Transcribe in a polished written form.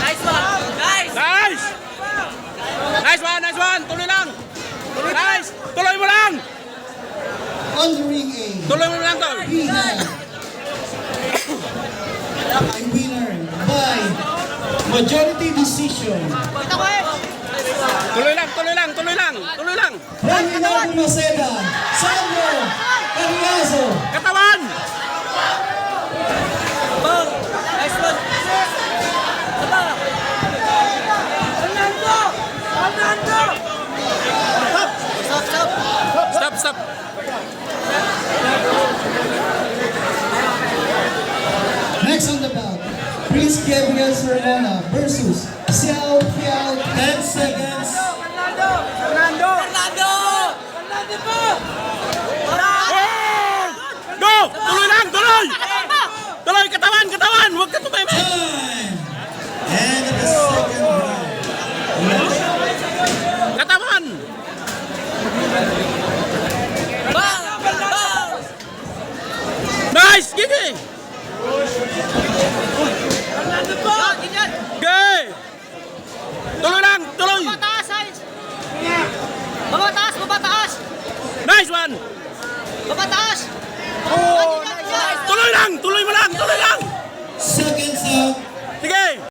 Nice one! Nice! Nice! Nice one, nice one! Tuloy lang! Nice! Tuloy mo lang! On the ring A. Tuloy mo lang to! Winner. A winner by majority decision. Tuloy lang, tuloy lang, tuloy lang! Tuloy lang! From Rinaldo Maceda, Sandro Carriazo. Katawan! Nice one! Stop, stop! Next on the bout, Prince Gabriel Serrana versus Xiao Piao. 10 seconds. Fernando po! Go! Tuloy lang, tuloy! Tuloy, katawan, katawan! Huwag ka tumeme! Time. And the second round. Katawan! Nice! Gigi! Fernando po! Gay! Tuloy lang, tuloy! Mataas, Hines! Mabataas! Nice one! Mabataas! Tuloy lang, tuloy mo lang, tuloy lang! Seconds out. Sige!